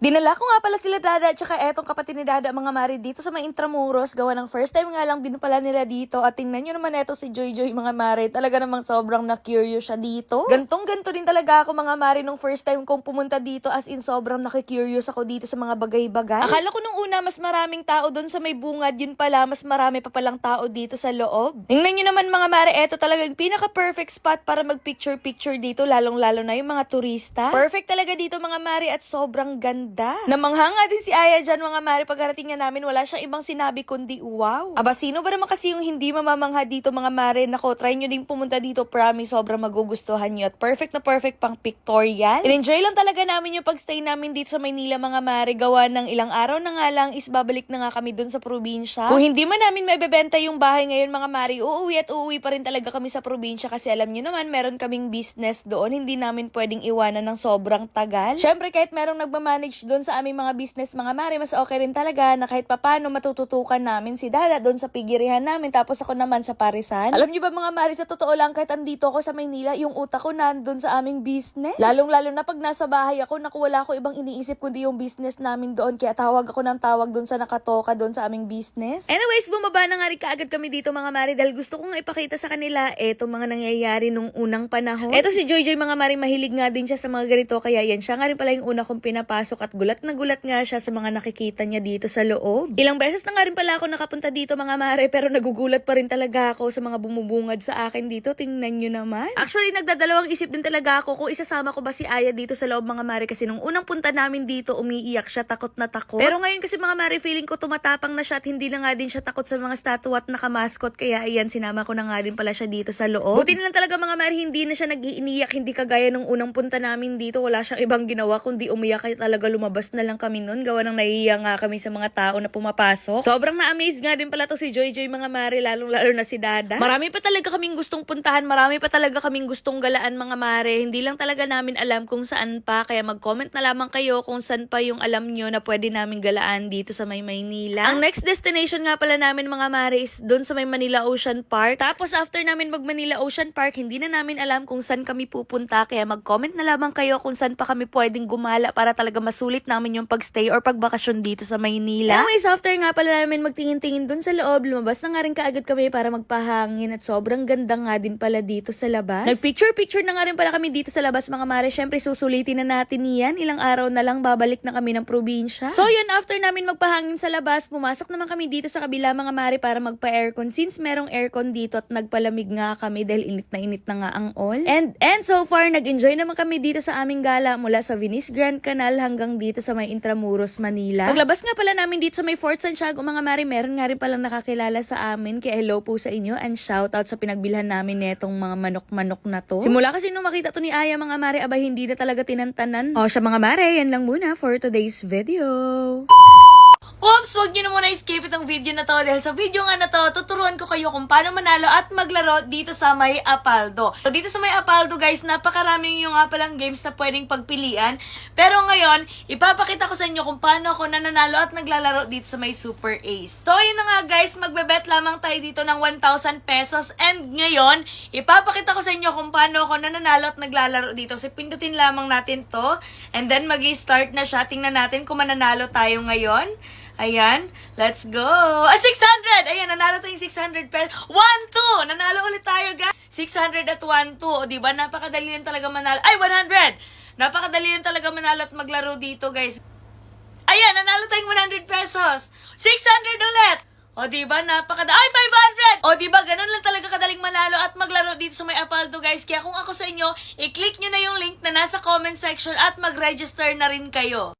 Dinala ko nga pala sila Dada at saka etong kapatid ni Dada mga mari dito sa may Intramuros. Gawa ng first time nga lang din pala nila dito. At tingnan nyo naman eto si Joy Joy mga mari. Talaga namang sobrang na-curious siya dito. Gantong-ganto din talaga ako mga mari nung first time kong pumunta dito. As in sobrang na-curious ako dito sa mga bagay-bagay. Akala ko nung una mas maraming tao doon sa may bungad. Yun pala mas marami pa palang tao dito sa loob. Tingnan nyo naman mga mari. Eto talagang pinaka-perfect spot para mag-picture-picture dito. Lalong-lalo na yung mga turista. Perfect talaga dito mga mari at sobrang ganda. Namangha nga din si Aya dyan mga mari pagkarating nga namin wala siyang ibang sinabi kundi wow. Aba sino ba naman kasi yung hindi mamamangha dito mga mari? Nako, try nyo din pumunta dito, promise sobrang magugustuhan nyo at perfect na perfect pang pictorial. In-enjoy lang talaga namin yung pagstay namin dito sa Maynila mga mari. Gawa ng ilang araw na nga lang is babalik na nga kami dun sa probinsya. Kung hindi man namin mabebenta yung bahay ngayon mga mari, uuwi pa rin talaga kami sa probinsya kasi alam nyo naman meron kaming business doon. Hindi namin pwedeng iwanan ng sobrang tagal. Syempre kahit merong nagmamanage doon sa aming mga business mga mari, mas okay rin talaga na kahit papano matututukan namin si Dada doon sa pigirihan namin tapos ako naman sa parisan. Alam niyo ba mga mari, sa totoo lang kahit andito ako sa Maynila, yung utak ko nandun sa aming business. Lalong-lalo na pag nasa bahay ako, naku wala ko ibang iniisip kundi yung business namin doon. Kaya tawag ako ng tawag doon sa nakatoka doon sa aming business. Anyways, bumaba na nga rin kaagad kami dito mga mari dahil gusto ko nga ipakita sa kanila etong mga nangyayari nung unang panahon. Eto si Joy Joy mga mari, mahilig nga din siya sa mga ganito kaya yan siya nga rin pala yung una kong pinapasok at gulat na gulat nga siya sa mga nakikita niya dito sa loob. Ilang beses na nga rin pala ako nakapunta dito mga mare pero nagugulat pa rin talaga ako sa mga bumubungad sa akin dito. Tingnan nyo naman. Actually nagdadalawang isip din talaga ako kung isasama ko ba si Aya dito sa loob mga mare kasi nung unang punta namin dito umiiyak siya, takot na takot. Pero ngayon kasi mga mare feeling ko tumatapang na siya at hindi na nga din siya takot sa mga statue at nakamaskot kaya ayan sinama ko na nga din pala siya dito sa loob. Buti na lang talaga mga mare hindi na siya nag-iiniyak, hindi kagaya nung unang punta namin dito. Wala siyang ibang ginawa kundi umiyak kaya talaga lumabas na lang kami noon. Gawa ng nahihiya nga kami sa mga tao na pumapasok. Sobrang na-amaze nga din pala to si Joy Joy mga mare, lalong-lalo na si Dada. Marami pa talaga kaming gustong puntahan, marami pa talaga kaming gustong galaan mga mare. Hindi lang talaga namin alam kung saan pa, kaya mag-comment na lamang kayo kung saan pa yung alam nyo na pwede namin galaan dito sa may Maynila. Ang next destination nga pala namin mga mare is doon sa may Manila Ocean Park. Tapos after namin mag Manila Ocean Park, hindi na namin alam kung saan kami pupunta, kaya mag-comment na lamang kayo kung saan pa kami pwedeng gumala para talaga masulit namin yung pagstay or pagbakasyon dito sa Maynila. Anyways, after nga pala namin magtingin-tingin dun sa loob, lumabas na nga rin kaagad kami para magpahangin at sobrang ganda nga din pala dito sa labas. Nag-picture-picture na nga rin pala kami dito sa labas mga mare. Syempre susulitin na natin yan. Ilang araw na lang babalik na kami ng probinsya. So yun, after namin magpahangin sa labas, pumasok naman kami dito sa kabila mga mare para magpa-aircon since merong aircon dito at nagpalamig nga kami dahil init na nga ang all. And so far, nag-enjoy naman kami dito sa aming gala mula sa Venice Grand Canal hanggang dito sa may Intramuros, Manila. Paglabas nga pala namin dito sa may Fort Santiago mga mare, meron nga rin palang nakakilala sa amin. Kaya hello po sa inyo and shoutout sa pinagbilhan namin netong mga manok-manok na to. Simula kasi nung makita to ni Aya mga mare, abay hindi na talaga tinantanan. O siya mga mare, yan lang muna for today's video. Oops! Huwag nyo na muna skip itong video na to dahil sa video nga na to, tuturuan ko kayo kung paano manalo at maglaro dito sa may Apaldo. So dito sa may Apaldo guys, napakaraming yung nga palang games na pwedeng pagpilian. Pero ngayon, ipapakita ko sa inyo kung paano ako nananalo at naglalaro dito sa may Super Ace. So yun na nga guys, magbebet lamang tayo dito ng 1,000 pesos. And ngayon, ipapakita ko sa inyo kung paano ako nananalo at naglalaro dito. So pindutin lamang natin to. And then mag-i-start na siya. Tingnan natin kung mananalo tayo ngayon. Ayan, let's go. 600! Ayan, nanalo tayong 600 pesos. 1-2! Nanalo ulit tayo, guys. 600 at 1-2. O, diba? Napakadali lang talaga manalo. Ay, 100! Napakadali lang talaga manalo at maglaro dito, guys. Ayan, nanalo tayong 100 pesos. 600 ulit! O, diba? Ay, 500! O, diba? Ganun lang talaga kadaling manalo at maglaro dito sa may Apaldo, guys. Kaya kung ako sa inyo, i-click nyo na yung link na nasa comment section at mag-register na rin kayo.